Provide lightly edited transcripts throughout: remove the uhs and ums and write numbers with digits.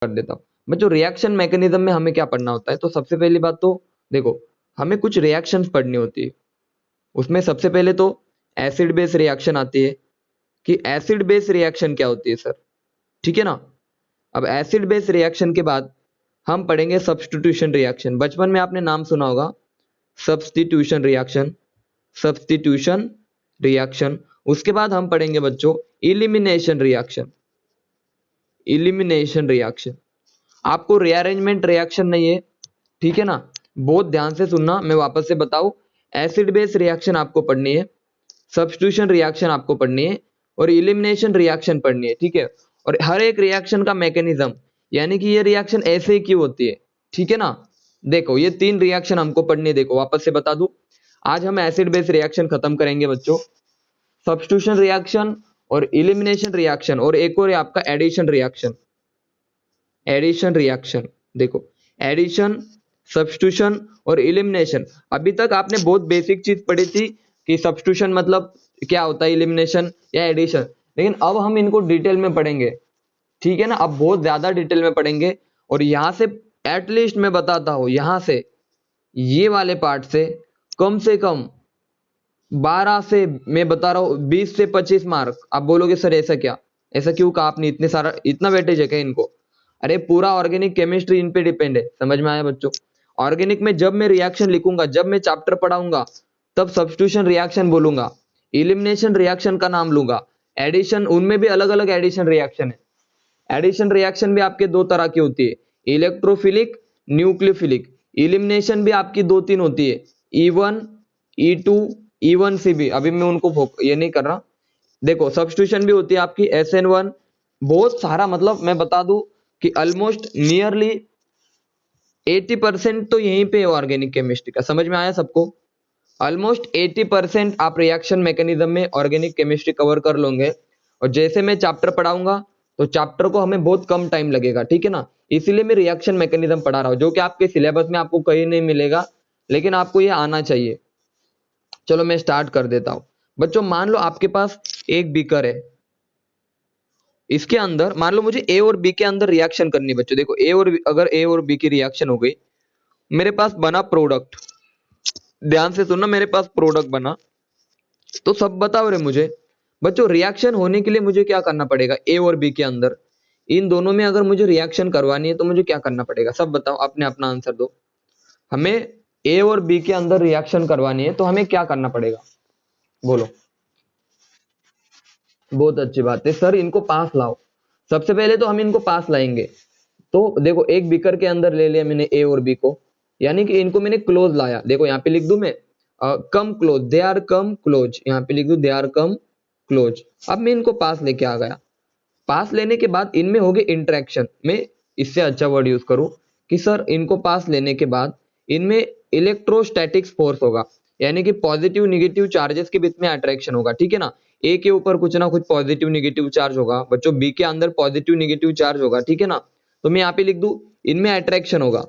कर देता हूँ बच्चों। रिएक्शन मैकेनिज्म में हमें क्या पढ़ना होता है, तो सबसे पहली बात तो देखो हमें कुछ रिएक्शंस पढ़नी होती है। उसमें सबसे पहले तो एसिड बेस रिएक्शन आती है कि एसिड बेस रिएक्शन क्या होती है सर, ठीक है ना। अब एसिड बेस रिएक्शन के बाद हम पढ़ेंगे सब्स्टिट्यूशन रिएक्शन। बचपन में आपने नाम सुना होगा सब्स्टिट्यूशन रिएक्शन, सब्स्टिट्यूशन रिएक्शन। उसके बाद हम पढ़ेंगे बच्चों इलिमिनेशन रिएक्शन, इलिमिनेशन रिएक्शन। आपको रीअरेंजमेंट रिएक्शन नहीं है, ठीक है ना। बहुत ध्यान से सुनना, मैं वापस से बताऊं, एसिड बेस रिएक्शन आपको पढ़नी है, सब्स्टिट्यूशन रिएक्शन आपको पढ़नी है और इलिमिनेशन रिएक्शन पढ़नी है, ठीक है। और हर एक रिएक्शन का मैकेनिज्म, यानी कि ये रिएक्शन ऐसे ही क्यों होती है, ठीक है ना। देखो ये 3 रिएक्शन हमको पढ़नी है। देखो वापस से बता दूं, आज हम एसिड बेस रिएक्शन खत्म करेंगे बच्चों, सब्स्टिट्यूशन रिएक्शन और इलिमिनेशन रिएक्शन, और एक और है आपका एडिशन रिएक्शन, एडिशन रिएक्शन। देखो एडिशन, सब्स्टिट्यूशन और इलिमिनेशन। अभी तक आपने बहुत बेसिक चीज पढ़ी थी कि सब्स्टिट्यूशन मतलब क्या होता है, इलिमिनेशन या एडिशन, लेकिन अब हम इनको डिटेल में पढ़ेंगे, ठीक है ना। अब बहुत ज्यादा डिटेल में पढ़ेंगे और यहां से एटलीस्ट मैं बताता हूं, यहां से ये वाले पार्ट से कम 12 से, मैं बता रहा हूं 20 से 25 मार्क। आप बोलोगे सर ऐसा क्या, ऐसा क्यों कहा आपने, इतने सारा इतना वेटेज है क्या इनको। अरे पूरा ऑर्गेनिक केमिस्ट्री इन पे डिपेंड है, समझ में आया बच्चों। ऑर्गेनिक में जब मैं रिएक्शन लिखूंगा, जब मैं चैप्टर पढ़ाऊंगा, तब सब्स्टिट्यूशन रिएक्शन बोलूंगा, इलिमिनेशन रिएक्शन का नाम लूंगा, एडिशन, उनमें भी अलग अलग एडिशन रिएक्शन है। एडिशन रिएक्शन भी आपके 2 तरह की होती है, इलेक्ट्रोफिलिक, न्यूक्लियोफिलिक। इलिमिनेशन भी आपकी 2-3 होती है, E1, E2, E1CB। अभी मैं उनको ये नहीं कर रहा। देखो सब्स्टिट्यूशन भी होती है आपकी SN1, बहुत सारा, मतलब मैं बता दूं कि ऑलमोस्ट नियरली 80% तो यहीं पे ऑर्गेनिक केमिस्ट्री का, समझ में आया सबको। ऑलमोस्ट 80% आप रिएक्शन मैकेनिज्म में ऑर्गेनिक केमिस्ट्री कवर कर लोगे। और जैसे मैं चैप्टर पढ़ाऊंगा तो चैप्टर को हमें बहुत कम टाइम लगेगा, ठीक है ना। इसीलिए मैं रिएक्शन मैकेनिज्म पढ़ा रहा हूं, जो कि आपके सिलेबस में आपको कहीं नहीं मिलेगा, लेकिन आपको ये आना चाहिए। चलो मैं स्टार्ट कर देता हूं बच्चों। मान लो आपके पास एक बीकर है, इसके अंदर मान लो मुझे ए और बी के अंदर रिएक्शन करनी है बच्चों। देखो अगर ए और बी की रिएक्शन हो गई, मेरे पास बना प्रोडक्ट, ध्यान से सुनना, मेरे पास प्रोडक्ट बना, तो सब बताओ रे मुझे बच्चों, रिएक्शन होने के लिए मुझे क्या करना पड़ेगा। ए और बी के अंदर इन दोनों में अगर मुझे रिएक्शन करवानी है तो मुझे क्या करना पड़ेगा, सब बताओ, अपने अपना आंसर दो। हमें ए और बी के अंदर रिएक्शन करवानी है तो हमें क्या करना पड़ेगा, बोलो। बहुत अच्छी बात है सर, इनको पास लाओ। सबसे पहले तो हम इनको पास लाएंगे। तो देखो एक बीकर के अंदर ले लिया मैंने ए और बी को, यानी कि इनको मैंने क्लोज लाया। देखो यहाँ पे लिख दूं मैं come close, they are come close, यहाँ पे लिख दूं दे आर कम क्लोज। अब मैं इनको पास लेके आ गया। पास लेने के बाद इनमें हो गए इंटरेक्शन। मैं इससे अच्छा वर्ड यूज करूं कि सर इनको पास लेने के बाद इनमें इलेक्ट्रोस्टैटिक्स फोर्स होगा, यानी कि पॉजिटिव निगेटिव चार्जेस के बीच में अट्रैक्शन होगा, ठीक है ना। ए के ऊपर कुछ ना कुछ पॉजिटिव निगेटिव चार्ज होगा बच्चों, बी के अंदर पॉजिटिव निगेटिव चार्ज होगा, ठीक है ना। तो मैं यहाँ पे लिख दूं इनमें अट्रैक्शन होगा,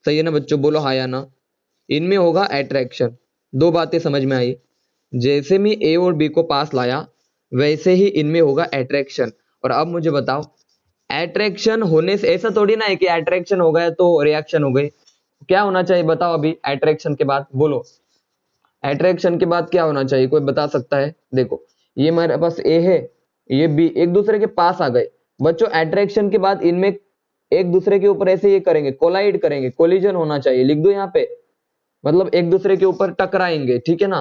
सही है ना बच्चों, बोलो हाँ या ना। इनमें होगा अट्रैक्शन। 2 बातें समझ में आई, जैसे मैं ए और बी को पास लाया वैसे ही इनमें होगा अट्रैक्शन। और अब मुझे बताओ, अट्रैक्शन होने से ऐसा थोड़ी ना है कि अट्रैक्शन हो गया तो रिएक्शन हो गई। क्या होना चाहिए बताओ अभी अट्रैक्शन के बाद, बोलो। अट्रैक्शन के बाद क्या होना चाहिए, कोई बता सकता है। देखो ये मेरे पास ए है, ये बी, एक दूसरे के पास आ गए बच्चों। अट्रैक्शन के बाद इनमें एक दूसरे के ऊपर ऐसे ये करेंगे, कोलाइड करेंगे, कोलिजन होना चाहिए, लिख दो यहाँ पे, मतलब एक दूसरे के ऊपर टकराएंगे, ठीक है ना।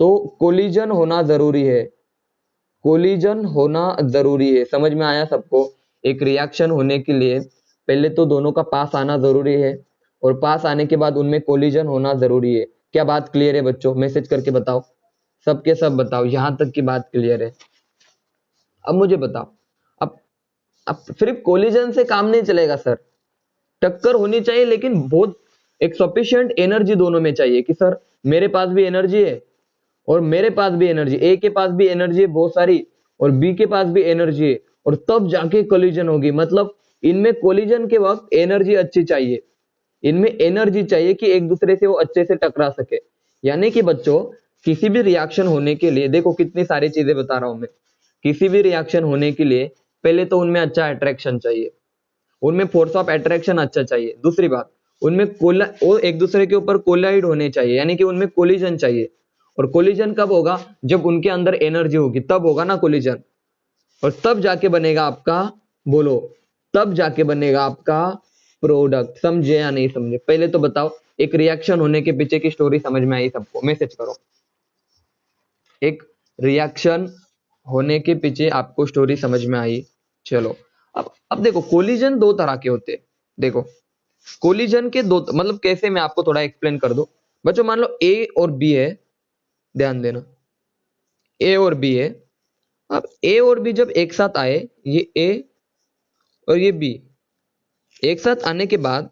तो कोलिजन होना जरूरी है, कोलिजन होना जरूरी है, समझ में आया सबको। एक रिएक्शन होने के लिए पहले तो दोनों का पास आना जरूरी है, और पास आने के बाद उनमें कोलिजन होना जरूरी है। क्या बात क्लियर है बच्चों, मैसेज करके बताओ, सबके सब बताओ, यहां तक की बात क्लियर है। अब मुझे बताओ, अब अब सिर्फ कोलिजन से काम नहीं चलेगा सर, टक्कर होनी चाहिए, लेकिन बहुत एक सफिशिएंट एनर्जी दोनों में चाहिए कि सर मेरे पास भी एनर्जी है और मेरे पास भी एनर्जी, ए के पास भी एनर्जी है बहुत सारी और बी के पास भी एनर्जी है, और तब जाके कोलिजन होगी। मतलब इनमें कोलिजन के वक्त एनर्जी अच्छी चाहिए, इनमें एनर्जी चाहिए कि एक दूसरे से वो अच्छे से टकरा सके। यानी कि बच्चों किसी भी रिएक्शन होने के लिए, देखो कितनी सारी चीजें बता रहा हूं मैं, किसी भी रिएक्शन होने के लिए पहले तो उनमें अच्छा अट्रैक्शन चाहिए, उनमें फोर्स ऑफ अट्रैक्शन अच्छा चाहिए। दूसरी बात, उनमें वो एक दूसरे के ऊपर कोलाइड होने चाहिए, यानी कि उनमें कोलिजन चाहिए। और कोलिजन कब होगा? जब उनके अंदर एनर्जी होगी तब होगा ना कोलिजन। और तब जाके बनेगा आपका, बोलो, तब जाके बनेगा आपका प्रोडक्ट। समझे या नहीं समझे? पहले तो बताओ, एक रिएक्शन होने के पीछे की स्टोरी समझ में आई सबको? मैसेज करो। एक रिएक्शन होने के पीछे आपको स्टोरी समझ में आई? चलो, अब देखो, कोलिजन दो तरह के होते हैं। देखो, कोलिजन के दो मतलब कैसे, मैं आपको थोड़ा एक्सप्लेन कर दूं। बच्चों मान लो ए और बी है, ध्यान देना, ए और बी है। अब ए और बी जब एक साथ आए, ये ए और ये बी एक साथ आने के बाद,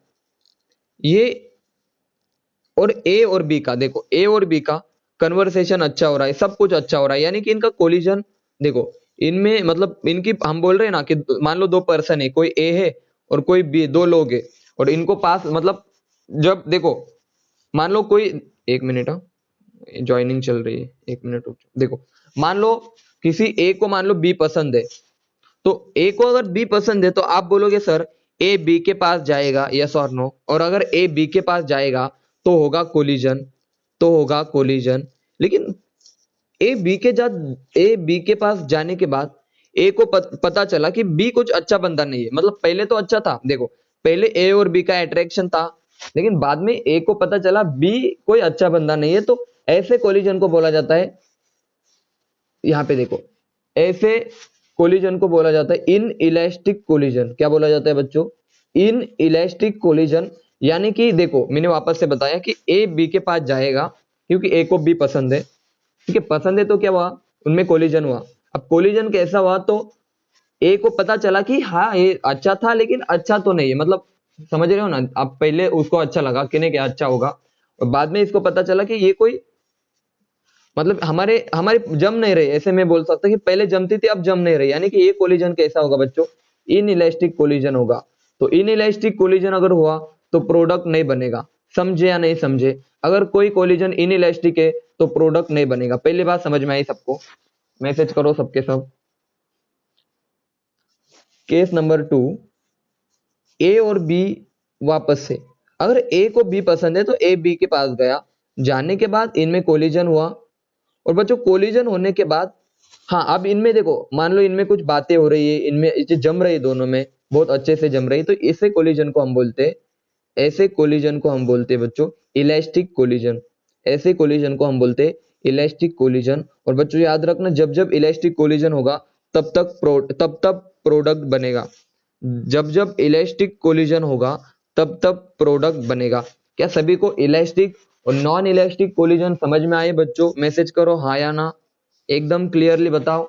ये और ए और बी का, देखो ए और बी का कन्वर्सेशन अच्छा हो रहा है, सब कुछ अच्छा हो रहा है, यानी कि इनका कोलिजन, देखो इनमें मतलब इनकी, हम बोल रहे हैं ना कि मान लो दो पर्सन है, कोई ए है और कोई बी, दो लोग है, और इनको पास मतलब, जब देखो मान लो कोई, एक मिनट, हाँ ज्वाइनिंग चल रही है, एक मिनट रुक जाओ। देखो मान लो किसी ए को मान लो बी पसंद है, तो ए को अगर बी पसंद है तो आप बोलोगे सर ए बी के पास जाएगा, यस और नो। और अगर ए बी के पास जाएगा तो होगा कोलिजन, तो होगा कोलिजन। लेकिन ए बी के पास जाने के बाद ए को पता चला कि बी कुछ अच्छा बंदा नहीं है। मतलब पहले तो अच्छा था, देखो पहले ए और बी का अट्रैक्शन था, लेकिन बाद में ए को पता चला बी कोई अच्छा बंदा नहीं है, तो ऐसे कोलिजन को बोला जाता है, यहाँ पे देखो, ऐसे कोलिजन को बोला जाता है इन इलास्टिक कोलिजन। क्या बोला जाता है बच्चों? In elastic collision. यानी कि देखो, मैंने वापस से बताया कि ए बी के पास जाएगा क्योंकि ए को बी पसंद है, ठीक है, पसंद है, तो क्या हुआ, उनमें कोलिजन हुआ। अब कोलिजन कैसा हुआ? तो ए को पता चला कि हाँ ये अच्छा था, लेकिन अच्छा तो नहीं है, मतलब समझ रहे हो ना आप? पहले उसको अच्छा लगा कि नहीं, क्या अच्छा होगा, और बाद में इसको पता चला कि ये कोई, मतलब हमारे हमारे जम नहीं रही, ऐसे मैं बोल सकता कि पहले जमती थी अब जम नहीं रही, यानी कि ये कोलिजन कैसा होगा बच्चों? इन इलास्टिक कोलिजन होगा। तो इन इलास्टिक कोलिजन अगर हुआ तो प्रोडक्ट नहीं बनेगा। समझे या नहीं समझे? अगर कोई कोलिजन इन इलास्टिक है तो प्रोडक्ट नहीं बनेगा। पहली बात समझ में आई सबको? मैसेज करो सबके सब। केस नंबर 2, ए और बी वापस से, अगर ए को बी पसंद है तो ए बी के पास गया, जाने के बाद इनमें कोलिजन हुआ, और बच्चों कोलिजन होने के बाद, हाँ अब इनमें देखो मान लो इनमें कुछ बातें हो रही है, इनमें इसे जम रही है, दोनों में बहुत अच्छे से जम रही है, तो ऐसे कोलिजन को हम बोलते हैं, ऐसे कोलिजन को हम बोलते हैं बच्चों इलास्टिक कोलिजन। ऐसे कोलिजन को हम बोलते हैं इलास्टिक कोलिजन। और बच्चों याद रखना, जब जब इलास्टिक कोलिजन होगा तब तब प्रोडक्ट बनेगा। जब जब इलास्टिक कोलिजन होगा तब तब प्रोडक्ट बनेगा। क्या सभी को इलास्टिक और नॉन इलास्टिक कोलिजन समझ में आए बच्चों? मैसेज करो हाँ या ना, एकदम क्लियरली बताओ।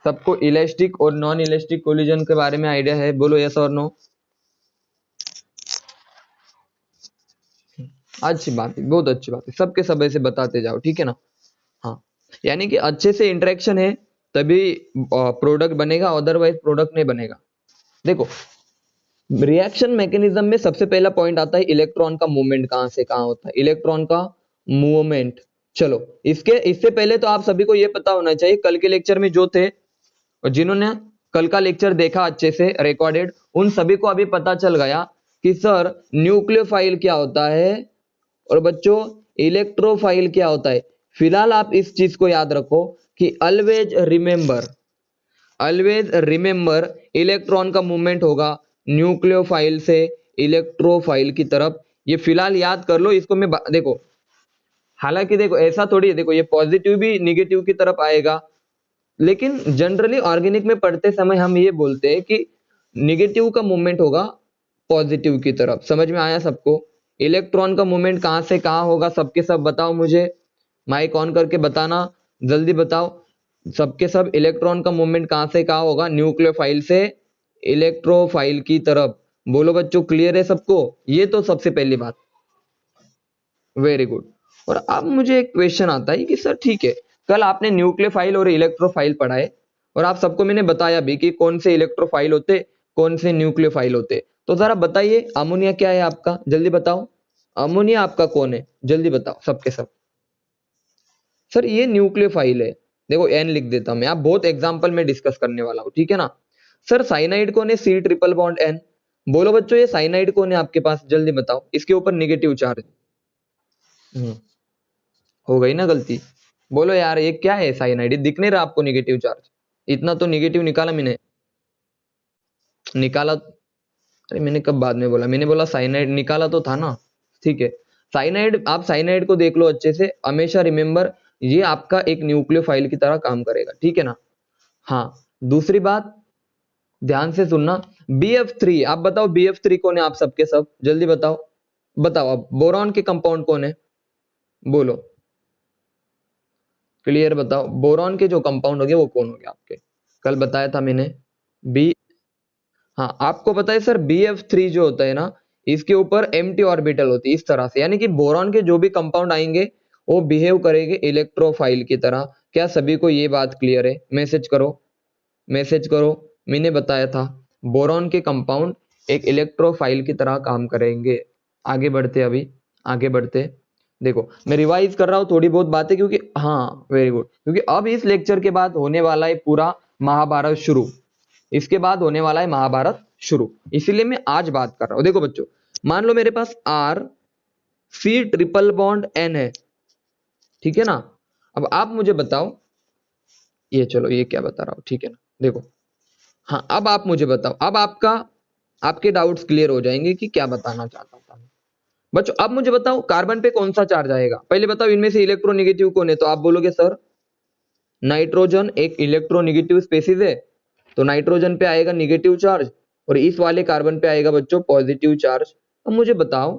सबको इलास्टिक और नॉन इलास्टिक कोलिजन के बारे में आइडिया है? बोलो यस और नो। अच्छी बात है, बहुत अच्छी बात है, सबके सब ऐसे बताते जाओ, ठीक है ना? हाँ, यानी कि अच्छे से इंटरेक्शन है तभी प्रोडक्ट बनेगा, अदरवाइज प्रोडक्ट नहीं बनेगा। देखो, रिएक्शन मैकेनिज्म में सबसे पहला पॉइंट आता है इलेक्ट्रॉन का मूवमेंट कहां से कहां होता है, इलेक्ट्रॉन का मूवमेंट। चलो, इससे पहले तो आप सभी को यह पता होना चाहिए, कल के लेक्चर में जो थे और जिन्होंने कल का लेक्चर देखा अच्छे से रिकॉर्डेड, उन सभी को अभी पता चल गया कि सर न्यूक्लियोफाइल क्या होता है और बच्चों इलेक्ट्रोफाइल क्या होता है। फिलहाल आप इस चीज को याद रखो कि ऑलवेज रिमेंबर इलेक्ट्रॉन का मूवमेंट होगा न्यूक्लियोफाइल से इलेक्ट्रोफाइल की तरफ। ये फिलहाल याद कर लो इसको। मैं देखो, हालांकि देखो ऐसा थोड़ी है, देखो ये पॉजिटिव भी निगेटिव की तरफ आएगा, लेकिन जनरली ऑर्गेनिक में पढ़ते समय हम ये बोलते हैं कि निगेटिव का मूवमेंट होगा पॉजिटिव की तरफ। समझ में आया सबको? इलेक्ट्रॉन का मूवमेंट कहां से कहां होगा, सबके सब बताओ मुझे, माइक ऑन करके बताना, जल्दी बताओ सबके सब। इलेक्ट्रॉन का मूवमेंट कहां से कहां होगा? न्यूक्लियोफाइल से इलेक्ट्रोफाइल की तरफ। बोलो बच्चों, क्लियर है सबको? ये तो सबसे पहली बात। Very good. और अब मुझे एक क्वेश्चन आता है कि सर ठीक है, कल आपने न्यूक्लियोफाइल और इलेक्ट्रोफाइल पढ़ाए और आप सबको मैंने बताया भी कि कौन से इलेक्ट्रोफाइल होते, कौन से न्यूक्लियोफाइल होते। तो जरा बताइए, अमोनिया क्या है आपका? जल्दी बताओ, अमोनिया आपका कौन है? जल्दी बताओ सबके सब। सर ये न्यूक्लियोफाइल है। देखो एन लिख देता हूं मैं, आप बहुत एग्जांपल में डिस्कस करने वाला हूं, ठीक है ना? सर साइनाइड कौन है, C ट्रिपल बॉन्ड N। बोलो बच्चों ये साइनाइड कौन है आपके पास, जल्दी बताओ, इसके ऊपर नेगेटिव चार्ज। हो गई ना गलती। बोलो यार ये क्या है, साइनाइड दिख नहीं रहा आपको नेगेटिव चार्ज, इतना तो नेगेटिव निकाला मैंने, निकाला। अरे मैंने कब बाद में बोला, मैंने बोला साइनाइड निकाला तो था ना। ठीक है, साइनाइड, आप साइनाइड को देख लो अच्छे से, हमेशा रिमेंबर ये आपका एक न्यूक्लियोफाइल की तरह काम करेगा, ठीक है ना। हाँ, दूसरी बात ध्यान से सुनना, BF3, आप बताओ BF3 कौन है, आप सबके सब जल्दी बताओ, बताओ अब बोरॉन के कंपाउंड कौन है, बोलो क्लियर बताओ, बोरॉन के जो कंपाउंड हो गए वो कौन हो गया आपके, कल बताया था मैंने बी। हाँ आपको पता है सर BF3 जो होता है ना, इसके ऊपर एम्प्टी ऑर्बिटल होती है इस तरह से, यानी कि बोरॉन के जो भी कंपाउंड आएंगे वो बिहेव करेंगे इलेक्ट्रोफाइल की तरह। क्या सभी को ये बात क्लियर है, मैसेज करो, मैसेज करो, मैंने बताया था बोरॉन के कंपाउंड एक इलेक्ट्रोफाइल की तरह काम करेंगे। आगे बढ़ते, अभी आगे बढ़ते, देखो मैं रिवाइज कर रहा हूँ थोड़ी बहुत बातें, क्योंकि हाँ वेरी गुड, क्योंकि अब इस लेक्चर के बाद होने वाला है पूरा महाभारत शुरू, इसके बाद होने वाला है महाभारत शुरू, इसीलिए मैं आज बात कर रहा हूं। देखो बच्चों, मान लो मेरे पास RC ट्रिपल बॉन्ड N है, ठीक है ना। अब आप मुझे बताओ, ये चलो ये क्या बता रहा हूं, ठीक है ना, देखो। हाँ अब आप मुझे बताओ, अब आपके डाउट्स क्लियर हो जाएंगे कि क्या बताना चाहता था बच्चों। अब मुझे बताओ कार्बन पे कौन सा चार्ज आएगा, पहले बताओ इनमें से इलेक्ट्रोनेगेटिव कौन है, तो आप बोलोगे सर नाइट्रोजन एक इलेक्ट्रोनेगेटिव स्पेसीज है, तो नाइट्रोजन पे आएगा निगेटिव चार्ज और इस वाले कार्बन पे आएगा बच्चों पॉजिटिव चार्ज। अब मुझे बताओ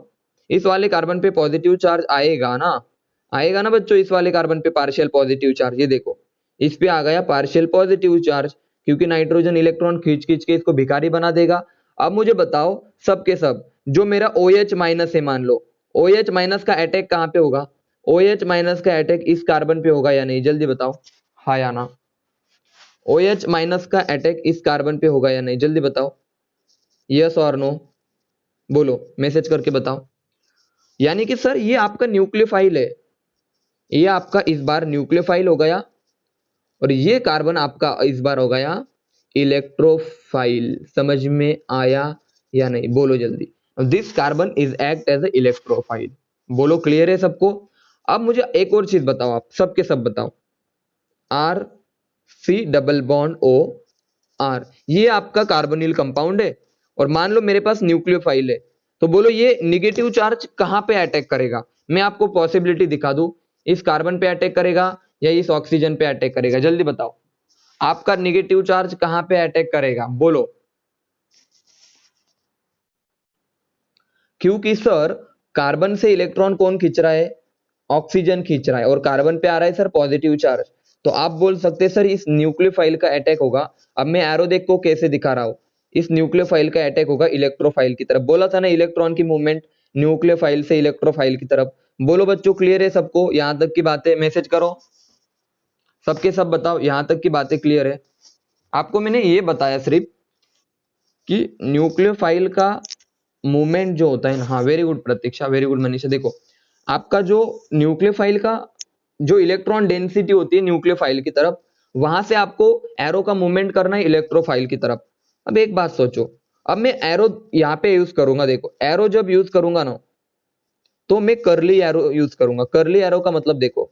इस वाले कार्बन पे पॉजिटिव चार्ज आएगा ना, आएगा ना बच्चों, इस वाले कार्बन पे पार्शियल पॉजिटिव चार्ज, ये देखो इस पे आ गया पार्शियल पॉजिटिव चार्ज, क्योंकि नाइट्रोजन इलेक्ट्रॉन खींच खींच के इसको भिखारी बना देगा। अब मुझे बताओ सब के सब, जो मेरा OH माइनस है, मान लो OH माइनस का अटैक कहाँ पे होगा, OH माइनस का अटैक इस कार्बन पे होगा या नहीं, जल्दी बताओ, हाँ या ना। OH माइनस का अटैक इस कार्बन पे होगा या नहीं, जल्दी बताओ, यस और नो, बोलो मैसेज करके बताओ। यानी कि सर ये आपका न्यूक्लियोफाइल है, ये आपका इस बार न्यूक्लियोफाइल हो गया और ये कार्बन आपका इस बार हो गया इलेक्ट्रोफाइल। समझ में आया या नहीं, बोलो जल्दी। This carbon is act as a electrophile, बोलो क्लियर है सबको। अब मुझे एक और चीज बताओ, आप सबके सब बताओ, RC डबल बॉन्ड OR, ये आपका कार्बोनिल कंपाउंड है और मान लो मेरे पास न्यूक्लियोफाइल है, तो बोलो ये निगेटिव चार्ज कहां पे अटैक करेगा, मैं आपको पॉसिबिलिटी दिखा दूं, इस कार्बन पे अटैक करेगा या इस ऑक्सीजन पे अटैक करेगा, जल्दी बताओ आपका निगेटिव चार्ज कहां पे अटैक करेगा, बोलो। क्योंकि सर कार्बन से इलेक्ट्रॉन कौन खींच रहा है, ऑक्सीजन खींच रहा है और कार्बन पे आ रहा है सर पॉजिटिव चार्ज, तो आप बोल सकते हैं सर इस न्यूक्लियोफाइल का अटैक होगा। अब मैं एरो देख को कैसे दिखा रहा हूं, इस न्यूक्लियोफाइल का अटैक होगा इलेक्ट्रोफाइल की तरफ, बोला था ना इलेक्ट्रॉन की मूवमेंट न्यूक्लियोफाइल से इलेक्ट्रोफाइल की तरफ। बोलो बच्चों क्लियर है सबको, यहां तक की बातें मैसेज करो, सबके सब बताओ यहां तक की बातें क्लियर है। आपको मैंने ये बताया सिर्फ कि न्यूक्लियोफाइल का मूवमेंट जो होता है ना, हाँ वेरी गुड प्रतीक्षा, वेरी गुड मनीषा। देखो आपका जो न्यूक्लियोफाइल का जो इलेक्ट्रॉन डेंसिटी होती है न्यूक्लियोफाइल की तरफ, वहां से आपको एरो का मूवमेंट करना है इलेक्ट्रोफाइल की तरफ। अब एक बात सोचो, अब मैं एरो यहाँ पे यूज करूंगा, देखो एरो जब यूज करूंगा ना, तो मैं कर्ली एरो यूज करूंगा। कर्ली एरो का मतलब देखो,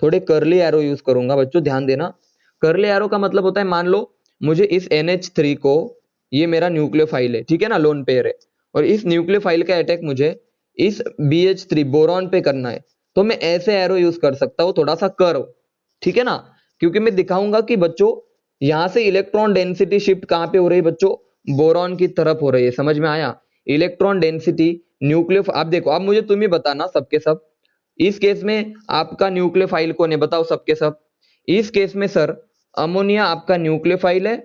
थोड़े कर्ली एरो यूज करूंगा बच्चों, ध्यान देना। कर्ली एरो का मतलब होता है, मान लो मुझे इस NH3 को, ये मेरा न्यूक्लियोफाइल है, ठीक है ना, लोन पेयर है, और इस न्यूक्लियोफाइल का अटैक मुझे इस BH3 बोरॉन पे करना है, तो मैं ऐसे एरो यूज कर सकता हूं, थोड़ा सा कर्व, ठीक है ना, क्योंकि मैं दिखाऊंगा कि बच्चों यहां से इलेक्ट्रॉन डेंसिटी शिफ्ट कहां पे हो रही है बच्चों, बोरॉन की तरफ हो रही है। समझ में आया, इलेक्ट्रॉन डेंसिटी न्यूक्लियो, आप देखो, अब मुझे तुम ही बताना सबके सब, इस केस में आपका न्यूक्लियोफाइल कौन है, बताओ सबके सब। इस केस में सर अमोनिया आपका न्यूक्लियोफाइल है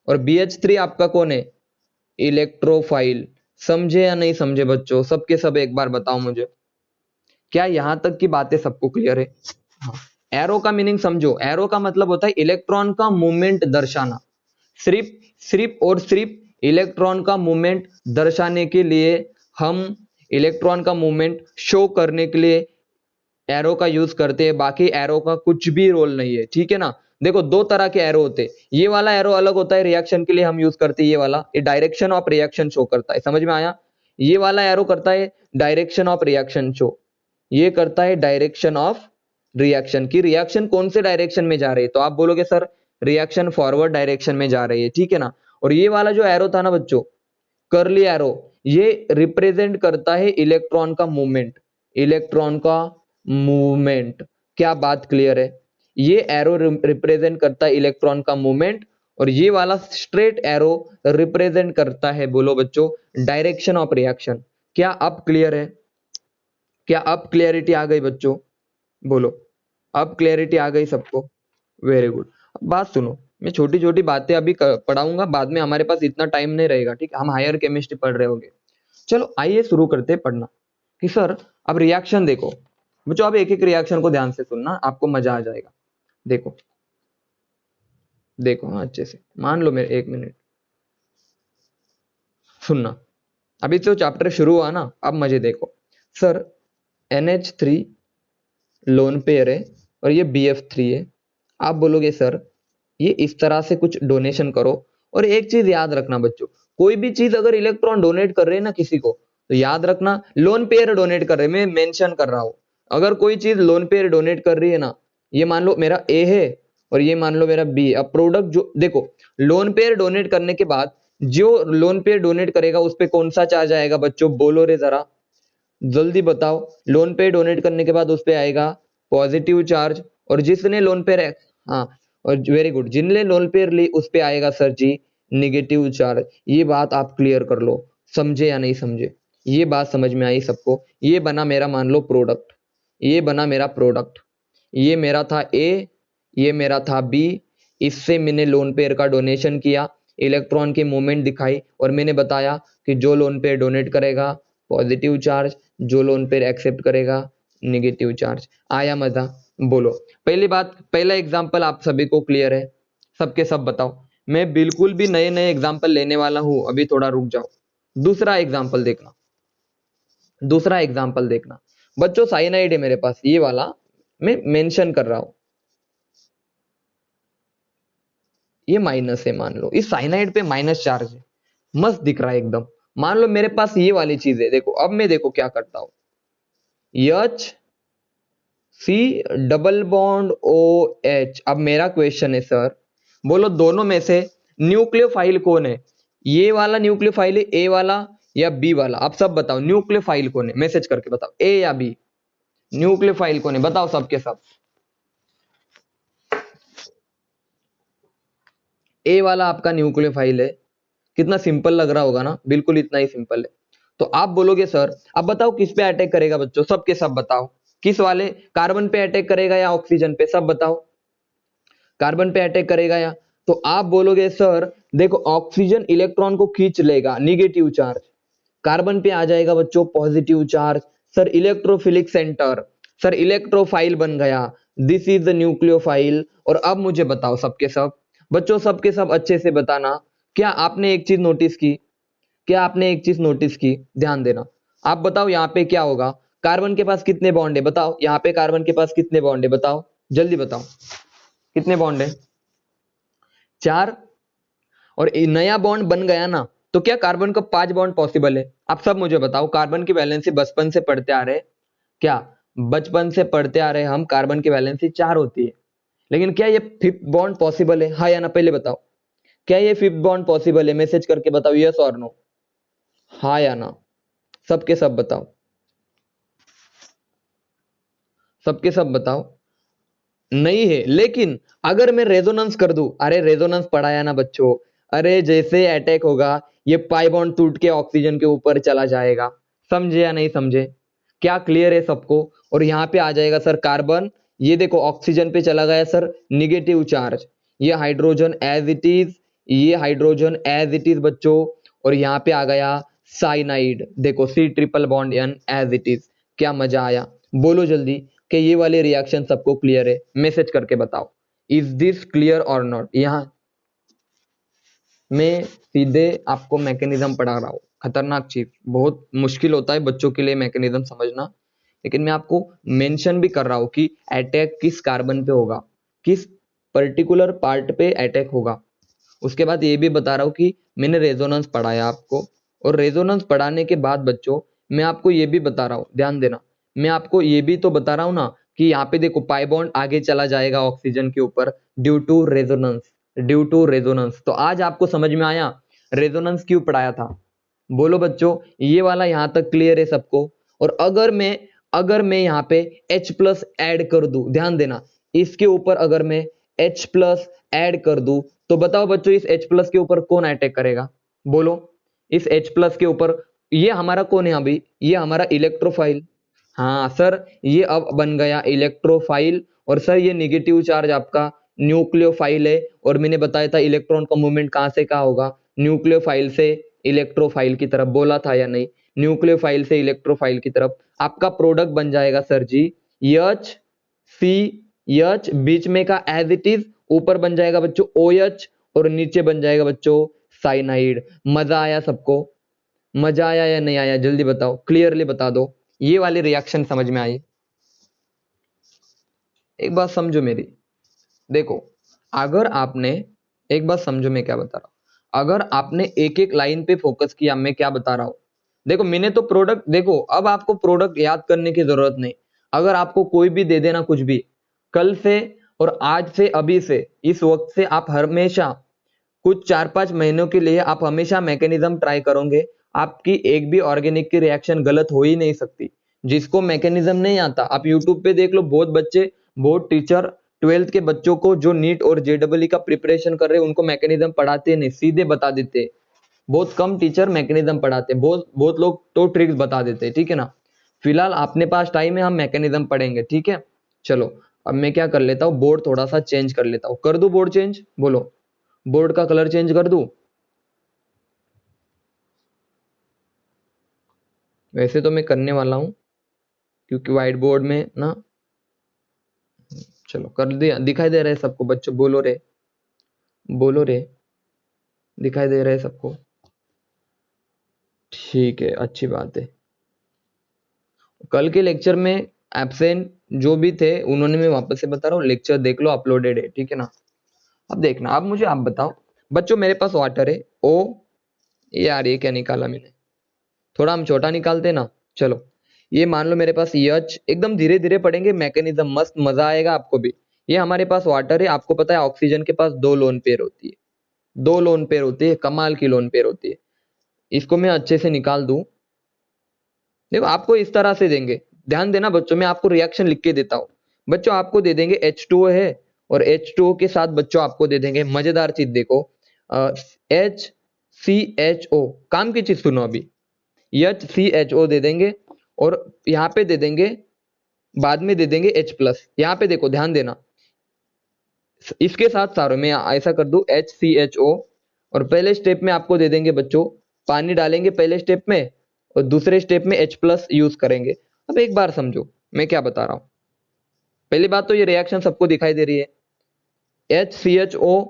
और BH3 आपका कौन है, इलेक्ट्रोफाइल। समझे या नहीं समझे बच्चों, सबके सब एक बार बताओ मुझे, क्या यहां तक की बातें सबको क्लियर है। हाँ, एरो का मीनिंग समझो, एरो का मतलब होता है इलेक्ट्रॉन का मूवमेंट दर्शाना, सिर्फ सिर्फ और सिर्फ इलेक्ट्रॉन का मूवमेंट दर्शाने के लिए, हम इलेक्ट्रॉन का मूवमेंट शो करने के लिए एरो का यूज करते हैं, बाकी एरो का कुछ भी रोल नहीं है, ठीक है ना। देखो दो तरह के एरो होते हैं, ये वाला एरो अलग होता है, रिएक्शन के लिए हम यूज करते हैं ये वाला, ये डायरेक्शन ऑफ रिएक्शन शो करता है, समझ में आया। ये वाला एरो करता है डायरेक्शन ऑफ रिएक्शन शो, ये करता है डायरेक्शन ऑफ रिएक्शन की रिएक्शन कौन से डायरेक्शन में जा रही है, तो आप बोलोगे सर रिएक्शन फॉरवर्ड डायरेक्शन में जा रही है, ठीक है ना। और ये वाला जो एरो था ना बच्चों, कर्ली एरो, ये रिप्रेजेंट करता है इलेक्ट्रॉन का मूवमेंट, इलेक्ट्रॉन का मूवमेंट। क्या बात क्लियर है, ये एरो रिप्रेजेंट करता है इलेक्ट्रॉन का मूवमेंट, और ये वाला स्ट्रेट एरो रिप्रेजेंट करता है, बोलो बच्चों, डायरेक्शन ऑफ रिएक्शन। क्या अब क्लियर है, क्या अब क्लियरिटी आ गई बच्चों, बोलो अब क्लियरिटी आ गई सबको, वेरी गुड। अब बात सुनो, मैं छोटी छोटी बातें अभी पढ़ाऊंगा, बाद में हमारे पास इतना टाइम नहीं रहेगा, ठीक है, हम हायर केमिस्ट्री पढ़ रहे होंगे। चलो आइए शुरू करते हैं पढ़ना, कि सर अब रिएक्शन देखो बच्चों, अब एक एक रिएक्शन को ध्यान से सुनना, आपको मजा आ जाएगा। देखो देखो, हाँ अच्छे से मान लो, मेरे एक मिनट सुनना, अभी तो चैप्टर शुरू हुआ ना, अब मजे देखो। सर NH3 लोन पेयर है और ये BF3 है, आप बोलोगे सर ये इस तरह से कुछ डोनेशन करो। और एक चीज याद रखना बच्चों, कोई भी चीज अगर इलेक्ट्रॉन डोनेट कर रहे हैं ना किसी को, तो याद रखना लोन पेयर डोनेट कर रहे हैं, मैं मेंशन कर रहा हूं। अगर कोई चीज लोन पेयर डोनेट कर रही है ना, ये मान लो मेरा A है और ये मान लो मेरा B, अब प्रोडक्ट जो देखो, लोन पेयर डोनेट करने के बाद जो लोन पेयर डोनेट करेगा उस पे कौन सा चार्ज आएगा बच्चों, बोलो रे जरा, जल्दी बताओ। लोन पे डोनेट करने के बाद उस पे आएगा पॉजिटिव चार्ज, और जिसने लोन पे, हाँ, और वेरी गुड, जिनने लोन पे ली उस पे आएगा सर जी निगेटिव चार्ज। ये बात आप क्लियर कर लो, समझे या नहीं समझे, ये बात समझ में आई सबको। ये बना मेरा मान लो प्रोडक्ट, ये बना मेरा प्रोडक्ट, ये मेरा था A, ये मेरा था B, इससे मैंने लोन पेयर का डोनेशन किया, इलेक्ट्रॉन की मूवमेंट दिखाई, और मैंने बताया कि जो लोन पेयर डोनेट करेगा पॉजिटिव चार्ज, जो लोन पेयर एक्सेप्ट करेगा निगेटिव चार्ज। आया मजा, बोलो। पहली बात, पहला एग्जांपल आप सभी को क्लियर है, सबके सब बताओ। मैं बिल्कुल भी नए नए एग्जांपल लेने वाला हूं, अभी थोड़ा रुक जाओ। दूसरा एग्जांपल देखना, दूसरा एग्जांपल देखना बच्चों, साइनाइड है मेरे पास, ये वाला मैं मेंशन कर रहा हूं, ये माइनस है, मान लो इस साइनाइड पे माइनस चार्ज है, मस्त दिख रहा है एकदम। मान लो मेरे पास ये वाली चीज है, देखो अब मैं देखो क्या करता हूं, H C double bond OH। अब मेरा क्वेश्चन है सर, बोलो दोनों में से न्यूक्लियोफाइल कौन है, ये वाला न्यूक्लियोफाइल है A वाला या B वाला, आप सब बताओ न्यूक्लियोफाइल कौन है, मैसेज करके बताओ A या B, न्यूक्लियोफाइल कौन है बताओ सबके सब। A वाला आपका न्यूक्लियोफाइल है, कितना सिंपल लग रहा होगा ना, बिल्कुल इतना ही सिंपल है। तो आप बोलोगे सर अब बताओ किस पे अटैक करेगा बच्चों, सबके सब बताओ, किस वाले, कार्बन पे अटैक करेगा या ऑक्सीजन पे, सब बताओ, कार्बन पे अटैक करेगा या, तो आप बोलोगे सर देखो ऑक्सीजन इलेक्ट्रॉन को खींच लेगा निगेटिव चार्ज, कार्बन पे आ जाएगा बच्चों positive charge, sir electrophilic centre, sir electrophile बन गया, दिस इज द न्यूक्लियोफाइल। और अब मुझे बताओ सबके सब बच्चों, सबके सब अच्छे से बताना, क्या आपने एक चीज नोटिस की, क्या आपने एक चीज नोटिस की, ध्यान देना। आप बताओ यहाँ पे क्या होगा, कार्बन के पास कितने बॉन्ड है बताओ, यहाँ पे कार्बन के पास कितने बॉन्ड है बताओ, जल्दी बताओ कितने बॉन्ड है, 4। और नया बॉन्ड बन गया ना, तो क्या कार्बन का 5 बॉन्ड पॉसिबल है, आप सब मुझे बताओ। कार्बन की वैलेंसी बचपन से पढ़ते आ रहे, क्या बचपन से पढ़ते आ रहे हम, कार्बन की वैलेंसी 4 होती है, लेकिन क्या ये 5th बॉन्ड पॉसिबल है, हाँ या ना, पहले बताओ क्या ये 5th बॉन्ड पॉसिबल है, मैसेज करके बताओ यस और नो, हाँ या ना, सबके सब बताओ, सबके सब बताओ। नहीं है, लेकिन अगर मैं रेजोनेंस कर दूं, अरे रेजोनेंस पढ़ाया ना बच्चों, अरे जैसे अटैक होगा ये पाई बॉन्ड टूट के ऑक्सीजन के ऊपर चला जाएगा, समझे या नहीं समझे, क्या क्लियर है सबको। और यहाँ पे आ जाएगा सर कार्बन, ये देखो ऑक्सीजन पे चला गया सर निगेटिव चार्ज, ये हाइड्रोजन एज इट इज, ये हाइड्रोजन एज इट इज बच्चों, और यहाँ पे आ गया साइनाइड, देखो C triple bond N as it is. क्या मजा आया, बोलो जल्दी कि ये वाले रिएक्शन सबको क्लियर है, मैसेज करके बताओ इज दिस क्लियर और नॉट। यहाँ मैं सीधे आपको मैकेनिज्म पढ़ा रहा हूँ, खतरनाक चीज, बहुत मुश्किल होता है बच्चों के लिए मैकेनिज्म समझना, लेकिन मैं आपको मेंशन भी कर रहा हूँ कि अटैक किस कार्बन पे होगा, किस पर्टिकुलर पार्ट पे अटैक होगा। उसके बाद ये भी बता रहा हूँ कि मैंने रेजोनेंस पढ़ाया आपको, और रेजोनेंस पढ़ाने के बाद बच्चों मैं आपको ये भी बता रहा हूँ, ध्यान देना, मैं आपको ये भी तो बता रहा हूँ ना कि यहाँ पे देखो पाई बॉन्ड आगे चला जाएगा ऑक्सीजन के ऊपर due to resonance, due to resonance. तो आज आपको समझ में आया रेजोनेंस क्यों पढ़ाया था? बोलो बच्चों, ये वाला यहाँ तक क्लियर है सबको? और अगर मैं यहाँ पे H प्लस ऐड कर दूं, ध्यान देना, इसके ऊपर अगर मैं H प्लस ऐड कर दूं तो बताओ बच्चों इस H प्लस के ऊपर कौन अटैक करेगा? बोलो, इस H प्लस के ऊपर ये हमारा कौन है अभी? ये हमारा इलेक्ट्रोफाइल। हाँ सर, ये अब बन गया इलेक्ट्रोफाइल। और सर ये निगेटिव चार्ज आपका न्यूक्लियोफाइल है, और मैंने बताया था इलेक्ट्रॉन का मूवमेंट कहाँ से कहाँ होगा? न्यूक्लियोफाइल से इलेक्ट्रोफाइल की तरफ, बोला था या नहीं? न्यूक्लियोफाइल से इलेक्ट्रोफाइल की तरफ। आपका प्रोडक्ट बन जाएगा sir ji H C H, बीच में का एज इट इज, ऊपर बन जाएगा बच्चों OH, और नीचे बन जाएगा बच्चों साइनाइड। मजा आया सबको? मजा आया या नहीं आया? जल्दी बताओ, क्लियरली बता दो। ये वाली रिएक्शन समझ में आई? एक बात समझो मेरी, देखो अगर आपने, एक बात समझो मैं क्या बता रहा हूं, अगर आपने एक एक लाइन पे फोकस किया, मैं क्या बता रहा हूं, देखो मैंने तो प्रोडक्ट, देखो अब आपको प्रोडक्ट याद करने की जरूरत नहीं। अगर आपको कोई भी दे देना कुछ भी, कल से और आज से, अभी से, इस वक्त से आप हमेशा कुछ 4-5 महीनों के लिए आप हमेशा मैकेनिज्म ट्राई करोगे, आपकी एक भी ऑर्गेनिक की रिएक्शन गलत हो ही नहीं सकती। जिसको मैकेनिज्म नहीं आता आप यूट्यूब पे देख लो, बहुत बच्चे, बहुत टीचर 12th के बच्चों को जो नीट और JEE का प्रिपरेशन कर रहे हैं उनको मैकेनिज्म पढ़ाते नहीं, सीधे बता देते। बहुत कम टीचर मैकेनिज्म पढ़ाते, बहुत बहुत लोग तो ट्रिक्स बता देते, ठीक है ना। फिलहाल अपने पास टाइम है, हम मैकेनिज्म पढ़ेंगे, ठीक है। चलो अब मैं क्या कर लेता हूँ, बोर्ड थोड़ा सा चेंज कर लेता हूँ। कर दूं बोर्ड चेंज? बोलो, बोर्ड का कलर चेंज कर दूं? वैसे तो मैं करने वाला हूं क्योंकि व्हाइट बोर्ड में ना, चलो कर दिया। दिखाई दे रहा है सबको बच्चों? बोलो रे, बोलो रे, दिखाई दे रहा है सबको? ठीक है, अच्छी बात है। कल के लेक्चर में एब्सेंट जो भी थे उन्होंने, मैं वापस से बता रहा हूँ, लेक्चर देख लो, अपलोडेड है, ठीक है ना। अब देखना, अब मुझे आप बताओ बच्चों, मेरे पास वाटर है ओ, यार ये क्या निकाला मैंने, थोड़ा हम छोटा निकालते ना। चलो ये मान लो मेरे पास एच, एकदम धीरे धीरे पढ़ेंगे मैकेनिज्म, मस्त मजा आएगा आपको भी। ये हमारे पास वाटर है, आपको पता है ऑक्सीजन के पास 2 लोन पेयर होती है, 2 लोन पेयर होती है, कमाल की लोन पेयर होती है। इसको मैं अच्छे से निकाल दूं, देखो आपको इस तरह से देंगे, ध्यान देना बच्चों, मैं आपको रिएक्शन लिख के देता हूं। बच्चों आपको दे देंगे H2O है, और H2O के साथ बच्चों आपको दे देंगे मजेदार चीज, देखो HCHO, काम की चीज सुनो अभी, HCHO दे देंगे, और यहाँ पे दे देंगे, बाद में दे देंगे H प्लस। यहाँ पे देखो ध्यान देना, इसके साथ सारों में ऐसा कर दूं HCHO, और पहले स्टेप में आपको दे देंगे बच्चों, पानी डालेंगे पहले स्टेप में, और दूसरे स्टेप में H प्लस यूज करेंगे। अब एक बार समझो मैं क्या बता रहा हूं। पहली बात तो ये रिएक्शन सबको दिखाई दे रही है, HCHO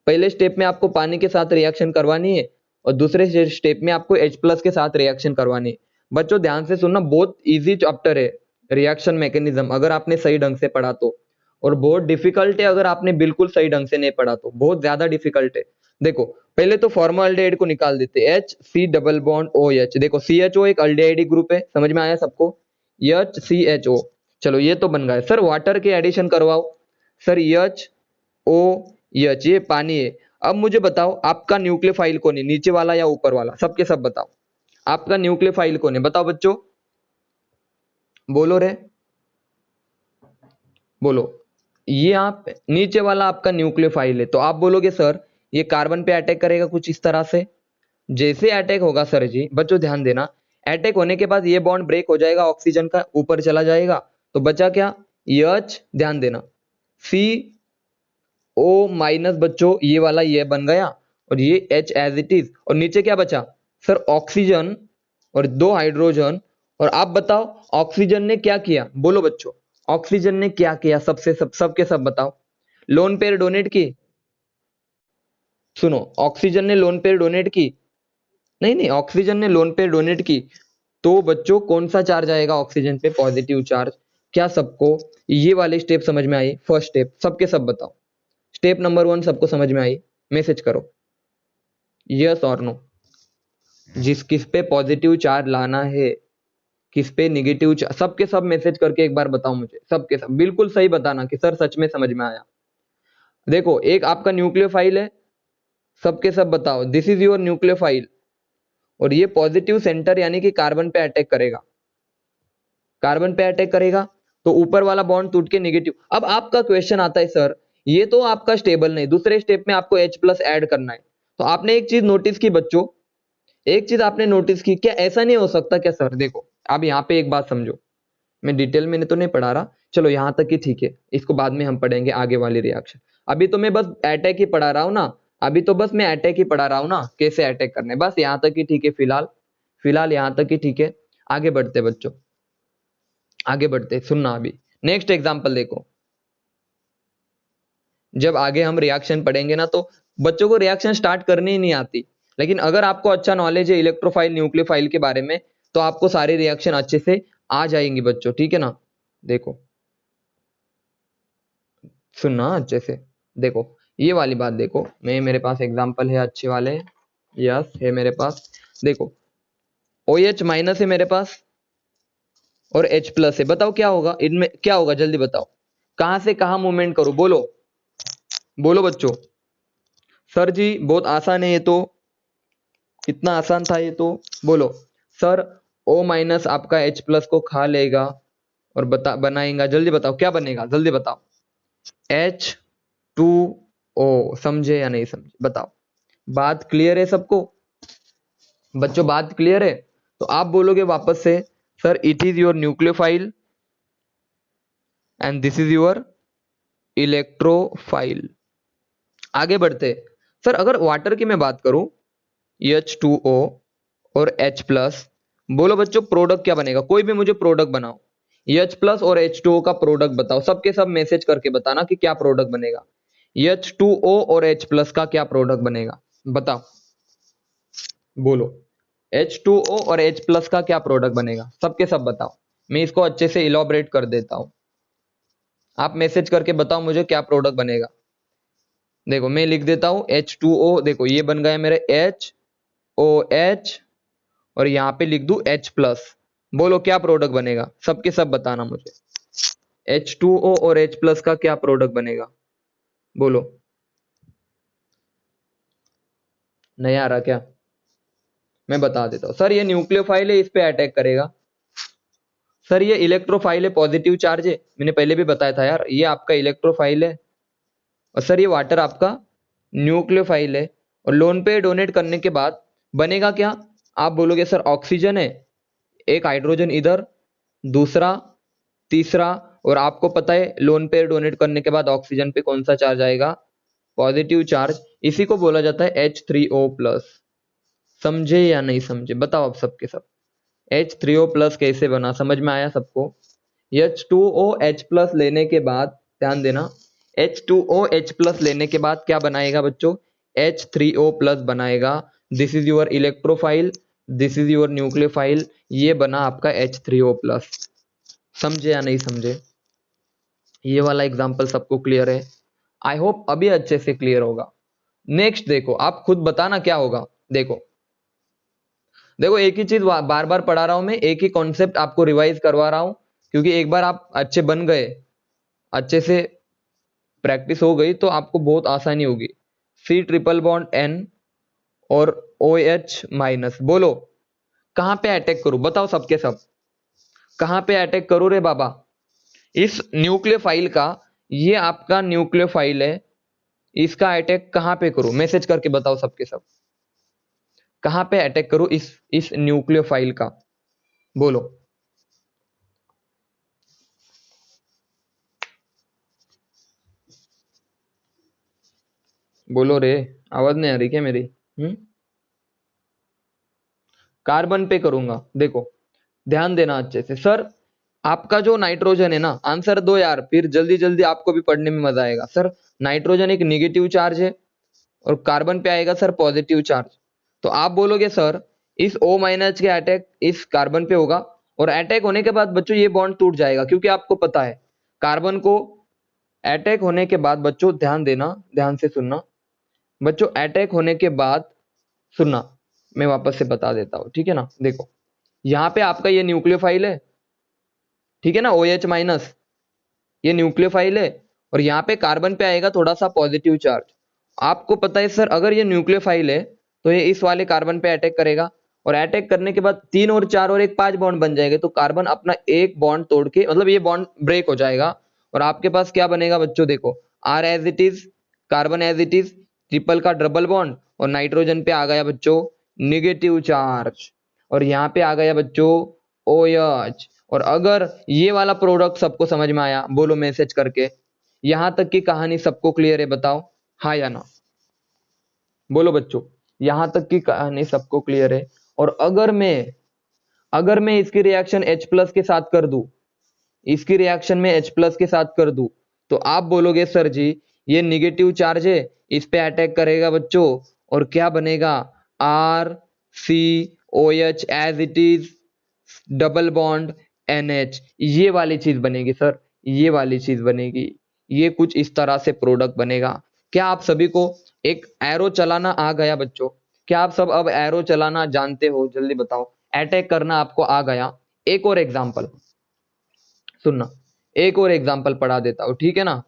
पहले स्टेप में आपको पानी के साथ रिएक्शन करवानी है, और दूसरे स्टेप में आपको H प्लस के साथ रिएक्शन करवानी है। बच्चों ध्यान से सुनना, बहुत इजी चैप्टर है रिएक्शन मैकेनिज्म, अगर आपने सही ढंग से पढ़ा तो, और बहुत डिफिकल्ट है अगर आपने बिल्कुल सही ढंग से नहीं पढ़ा तो, बहुत ज्यादा डिफिकल्ट है। देखो पहले तो फॉर्मल्डिहाइड को निकाल देते, HC डबल बॉन्ड OH, देखो CHO एक अल्डिहाइड ग्रुप है, समझ में आया सबको? HCHO, चलो ये तो बन गया। सर वाटर के एडिशन करवाओ, सर HOH, ये पानी है। अब मुझे बताओ आपका न्यूक्लियोफाइल कौन है, नीचे वाला या ऊपर वाला? सबके सब बताओ, आपका न्यूक्लियोफाइल कौन है, बताओ बच्चों, बोलो रे, बोलो। ये आप नीचे वाला आपका न्यूक्लियोफाइल है, तो आप बोलोगे सर ये कार्बन पे अटैक करेगा कुछ इस तरह से। जैसे अटैक होगा सर जी, बच्चों ध्यान देना, अटैक होने के बाद ये बॉन्ड ब्रेक हो जाएगा, ऑक्सीजन का ऊपर चला जाएगा, तो बचा क्या? एच, ध्यान देना, CO माइनस बच्चों, ये वाला ये बन गया, और ये H एज इट इज, और नीचे क्या बचा सर? ऑक्सीजन और 2 हाइड्रोजन। और आप बताओ ऑक्सीजन ने क्या किया, बोलो बच्चों, ऑक्सीजन ने क्या किया? सबसे सबके सब बताओ, लोन पेयर डोनेट की? सुनो, ऑक्सीजन ने लोन पेयर डोनेट की? नहीं नहीं, ऑक्सीजन ने लोन पेयर डोनेट की, तो बच्चों कौन सा चार्ज आएगा ऑक्सीजन पे? Positive charge. क्या सबको ये वाले स्टेप समझ में आई? फर्स्ट स्टेप सबके सब बताओ, स्टेप नंबर 1 सबको समझ में आई? मैसेज करो यस और नो। किस पे पॉजिटिव चार्ज लाना है, किस पे निगेटिव चार्ज, सबके सब मैसेज करके एक बार बताओ मुझे, सबके सब बिल्कुल सही बताना कि सर सच में समझ में आया। देखो एक आपका न्यूक्लियोफाइल है, सबके सब बताओ दिस इज योर न्यूक्लियोफाइल, और ये पॉजिटिव सेंटर यानी कि कार्बन पे अटैक करेगा, कार्बन पे अटैक करेगा तो ऊपर वाला बॉन्ड टूट के निगेटिव। अब आपका क्वेश्चन आता है सर ये तो आपका स्टेबल नहीं, दूसरे स्टेप में आपको H प्लस ऐड करना है। तो आपने एक चीज नोटिस की बच्चों, एक चीज आपने नोटिस की, क्या ऐसा नहीं हो सकता क्या सर? देखो अब यहाँ पे एक बात समझो, मैं डिटेल में तो नहीं पढ़ा रहा, चलो यहाँ तक ही ठीक है, इसको बाद में हम पढ़ेंगे आगे वाली रिएक्शन। अभी तो मैं बस अटैक ही पढ़ा रहा हूँ ना, अभी तो बस मैं अटैक ही पढ़ा रहा हूँ ना, कैसे अटैक करने, बस यहाँ तक ही ठीक है फिलहाल, फिलहाल यहाँ तक ही ठीक है। आगे बढ़ते बच्चों, आगे बढ़ते, सुनना अभी नेक्स्ट एग्जांपल देखो। जब आगे हम रिएक्शन पढ़ेंगे ना तो बच्चों को रिएक्शन स्टार्ट करनी ही नहीं आती, लेकिन अगर आपको अच्छा नॉलेज है इलेक्ट्रोफाइल न्यूक्लियोफाइल के बारे में तो आपको सारी रिएक्शन अच्छे से आ जाएंगी बच्चों, ठीक है ना। देखो सुनना अच्छे से, देखो ये वाली बात देखो, मैं मेरे पास एग्जांपल है अच्छे वाले, यस है मेरे पास। देखो OH माइनस है मेरे पास और H प्लस है, बताओ क्या होगा इनमें, क्या होगा जल्दी बताओ, कहां से कहां मूवमेंट करूं, बोलो बोलो बच्चों। सर जी बहुत आसान है ये तो, कितना आसान था ये तो, बोलो सर। O माइनस आपका H प्लस को खा लेगा और बनाएगा, जल्दी बताओ क्या बनेगा, जल्दी बताओ। H2O, समझे या नहीं समझे बताओ। बात क्लियर है सबको बच्चों, बात क्लियर है? तो आप बोलोगे वापस से sir it is your nucleophile and this is your electrophile. आगे बढ़ते, सर अगर वाटर की मैं बात करूं H2O और H प्लस, बोलो बच्चों प्रोडक्ट क्या बनेगा, कोई भी मुझे प्रोडक्ट बनाओ, H प्लस और H2O का प्रोडक्ट बताओ, सबके सब मैसेज करके बताना कि क्या प्रोडक्ट बनेगा। H2O और H प्लस का क्या प्रोडक्ट बनेगा बताओ, बोलो H2O और H प्लस का क्या प्रोडक्ट बनेगा, सबके सब बताओ। मैं इसको अच्छे से इलॉबरेट कर देता हूं, आप मैसेज करके बताओ मुझे क्या प्रोडक्ट बनेगा। देखो मैं लिख देता हूं H2O, देखो ये बन गया मेरे HOH और यहाँ पे लिख दूं H प्लस, बोलो क्या प्रोडक्ट बनेगा, सबके सब बताना मुझे। H2O और H प्लस का क्या प्रोडक्ट बनेगा, बोलो। नहीं आ रहा क्या? मैं बता देता हूँ सर, ये न्यूक्लियोफाइल है इस पे अटैक करेगा। सर ये इलेक्ट्रोफाइल है, पॉजिटिव चार्ज है, मैंने पहले भी बताया था यार, ये आपका इलेक्ट्रोफाइल है। और सर ये वाटर आपका न्यूक्लियोफाइल है, और लोन पे डोनेट करने के बाद बनेगा क्या, आप बोलोगे सर ऑक्सीजन है, एक हाइड्रोजन इधर, दूसरा, तीसरा, और आपको पता है लोन पेयर डोनेट करने के बाद ऑक्सीजन पे कौन सा चार्ज आएगा, पॉजिटिव चार्ज, इसी को बोला जाता है H3O प्लस। समझे या नहीं समझे बताओ अब सबके सब। H3O प्लस कैसे बना, समझ में आया सबको? H2O H प्लस लेने के बाद, ध्यान देना, H2O H प्लस लेने के बाद क्या बनाएगा बच्चों, H3O प्लस बनाएगा। This is your electrophile, this is your nucleophile, ये बना आपका H3O प्लस। समझे या नहीं समझे? ये वाला एग्जांपल सबको क्लियर है? आई होप अभी अच्छे से क्लियर होगा। नेक्स्ट देखो, आप खुद बताना क्या होगा। देखो देखो एक ही चीज बार बार पढ़ा रहा हूं मैं, एक ही कॉन्सेप्ट आपको रिवाइज करवा रहा हूं, क्योंकि एक बार आप अच्छे बन गए, अच्छे से प्रैक्टिस हो गई तो आपको बहुत आसानी होगी। C ट्रिपल बॉन्ड N और OH माइनस, बोलो कहां पे अटैक करूं, बताओ सबके सब, कहां पे अटैक करूं रे बाबा, इस न्यूक्लियोफाइल का, ये आपका न्यूक्लियोफाइल है, इसका अटैक कहां पे करूं, मैसेज करके बताओ सबके सब, कहां पे अटैक करूं इस न्यूक्लियोफाइल का, बोलो। बोलो रे, आवाज नहीं आ रही क्या मेरी? कार्बन पे करूंगा। देखो ध्यान देना अच्छे से, सर आपका जो नाइट्रोजन है ना, आंसर दो यार, फिर जल्दी जल्दी आपको भी पढ़ने में मजा आएगा। सर नाइट्रोजन एक निगेटिव चार्ज है और कार्बन पे आएगा सर पॉजिटिव चार्ज, तो आप बोलोगे सर इस O माइनस के अटैक इस कार्बन पे होगा, और अटैक होने के बाद बच्चों ये बॉन्ड टूट जाएगा, क्योंकि आपको पता है कार्बन को अटैक होने के बाद बच्चों ध्यान देना, ध्यान से सुनना बच्चों, अटैक होने के बाद सुनना, मैं वापस से बता देता हूं, ठीक है ना। देखो यहाँ पे आपका ये न्यूक्लियोफाइल है, ठीक है ना, OH माइनस, ये न्यूक्लियोफाइल है, और यहाँ पे कार्बन पे आएगा थोड़ा सा पॉजिटिव चार्ज। आपको पता है सर अगर ये न्यूक्लियोफाइल है तो ये इस वाले कार्बन पे अटैक करेगा, और अटैक करने के बाद 3 और 4 और 1 5 बॉन्ड बन जाएंगे, तो कार्बन अपना एक बॉन्ड तोड़ के, मतलब ये बॉन्ड ब्रेक हो जाएगा, और आपके पास क्या बनेगा बच्चों, देखो R as it is, carbon as it is, triple का डबल बॉन्ड, और नाइट्रोजन पे आ गया बच्चों निगेटिव चार्ज, और यहाँ पे आ गया बच्चों OH। और अगर ये वाला प्रोडक्ट सबको समझ में आया, बोलो मैसेज करके, यहां तक की कहानी सबको क्लियर है, बताओ हाँ या ना, बोलो बच्चों, यहां तक की कहानी सबको क्लियर है। और अगर मैं इसकी रिएक्शन H प्लस के साथ कर दूं, इसकी रिएक्शन में H प्लस के साथ कर दूं, तो आप बोलोगे सर जी ये निगेटिव चार्ज है, इस पे अटैक करेगा बच्चों, और क्या बनेगा, RCOH as it is, double bond NH, ये वाली चीज बनेगी सर, ये वाली चीज बनेगी, ये कुछ इस तरह से प्रोडक्ट बनेगा। क्या आप सभी को एक एरो चलाना आ गया बच्चों? क्या आप सब अब एरो चलाना जानते हो? जल्दी बताओ, अटैक करना आपको आ गया? एक और एग्जांपल सुनना, एक और एग्जांपल पढ़ा देता हूं, ठीक है ना।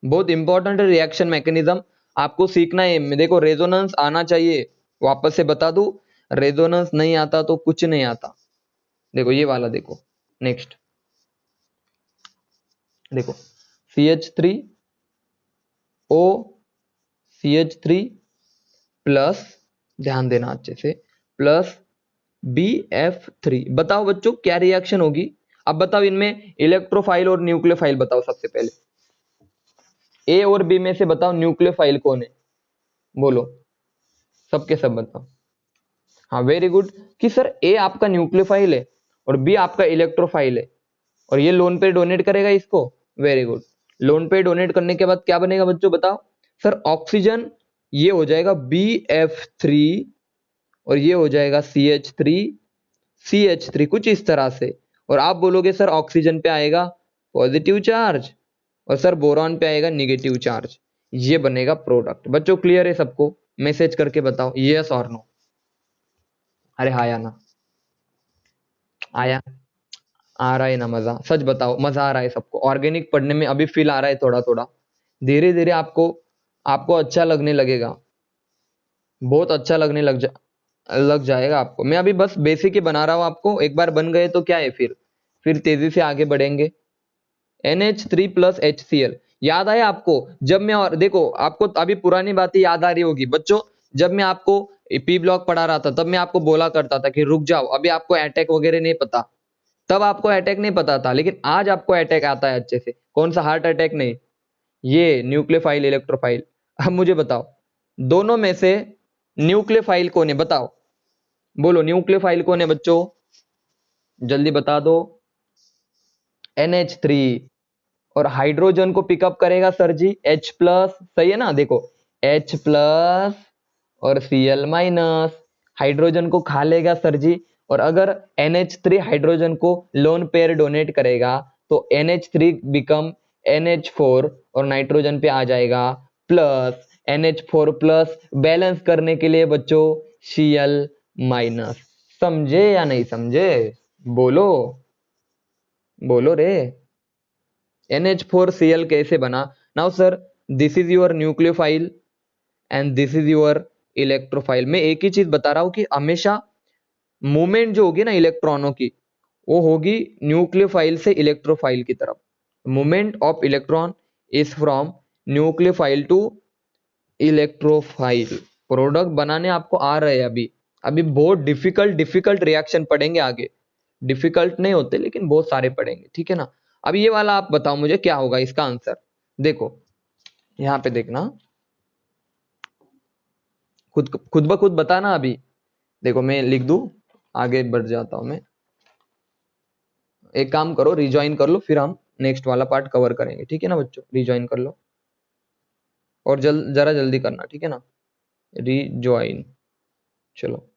बहुत इंपॉर्टेंट रिएक्शन मैकेनिज्म आपको सीखना है। देखो रेजोनेंस आना चाहिए, वापस से बता दूं, रेजोनेंस नहीं आता तो कुछ नहीं आता। देखो ये वाला देखो, नेक्स्ट देखो CH3O CH3 प्लस, ध्यान देना अच्छे से, प्लस BF3। बताओ बच्चों क्या रिएक्शन होगी? अब बताओ इनमें इलेक्ट्रोफाइल और न्यूक्लियोफाइल बताओ, सबसे पहले A और B में से बताओ न्यूक्लियोफाइल कौन है, बोलो सबके सब बताओ। हाँ वेरी गुड, कि सर A आपका न्यूक्लियोफाइल है और B आपका इलेक्ट्रोफाइल है, और ये लोन पे डोनेट करेगा इसको, वेरी गुड। लोन पे डोनेट करने के बाद क्या बनेगा बच्चों, बताओ सर, ऑक्सीजन ये हो जाएगा BF3, और ये हो जाएगा CH3 कुछ इस तरह से, और आप बोलोगे सर ऑक्सीजन पे आएगा पॉजिटिव चार्ज, और सर बोरॉन पे आएगा निगेटिव चार्ज, ये बनेगा प्रोडक्ट। बच्चों क्लियर है सबको? मैसेज करके बताओ यस और नो। अरे हाँ या ना, आया, आ रहा है ना मजा? सच बताओ मजा आ रहा है सबको? ऑर्गेनिक पढ़ने में अभी फील आ रहा है थोड़ा थोड़ा, धीरे धीरे आपको आपको अच्छा लगने लगेगा, बहुत अच्छा लगने लग जाएगा आपको। मैं अभी बस बेसिक ही बना रहा हूँ आपको, एक बार बन गए तो क्या है, फिर तेजी से आगे बढ़ेंगे। NH3 प्लस HCl, याद आया आपको? जब मैं, और देखो आपको अभी पुरानी बातें याद आ रही होगी बच्चों, जब मैं आपको P ब्लॉक पढ़ा रहा था तब मैं आपको बोला करता था कि रुक जाओ, अभी आपको अटैक वगैरह नहीं पता, तब आपको अटैक नहीं पता था, लेकिन आज आपको अटैक आता है अच्छे से। कौन सा? हार्ट अटैक नहीं, ये न्यूक्लियोफाइल इलेक्ट्रोफाइल। अब मुझे बताओ दोनों में से न्यूक्लियोफाइल कौन है, बताओ, बोलो न्यूक्लियोफाइल कौन है बच्चों, जल्दी बता दो। NH3, और हाइड्रोजन को पिकअप करेगा सर जी H प्लस, सही है ना, देखो H प्लस और Cl माइनस, हाइड्रोजन को खा लेगा सर जी, और अगर NH3 हाइड्रोजन को लोन पेयर डोनेट करेगा तो NH3 बिकम NH4, और नाइट्रोजन पे आ जाएगा प्लस NH4 प्लस, बैलेंस करने के लिए बच्चों Cl माइनस। समझे या नहीं समझे? बोलो, बोलो रे। NH4Cl कैसे बना? Now sir this is your nucleophile and this is your electrophile. मैं एक ही चीज बता रहा हूं कि हमेशा मूवमेंट जो होगी ना इलेक्ट्रॉनों की, वो होगी न्यूक्लियोफाइल से इलेक्ट्रोफाइल की तरफ। Movement of electron is from nucleophile to electrophile. Product बनाने आपको आ रहे हैं अभी, अभी बहुत डिफिकल्ट रिएक्शन पढ़ेंगे आगे, डिफिकल्ट नहीं होते लेकिन बहुत सारे पढ़ेंगे, ठीक है ना। अब ये वाला आप बताओ मुझे क्या होगा इसका आंसर, देखो यहां पे देखना, खुद ब खुद बताना अभी। देखो मैं लिख दूं, आगे बढ़ जाता हूं मैं। एक काम करो, रिज्वाइन कर लो, फिर हम नेक्स्ट वाला पार्ट कवर करेंगे, ठीक है ना बच्चों, रिज्वाइन कर लो, और जरा जल्दी करना, ठीक है ना, रिज्वाइन, चलो।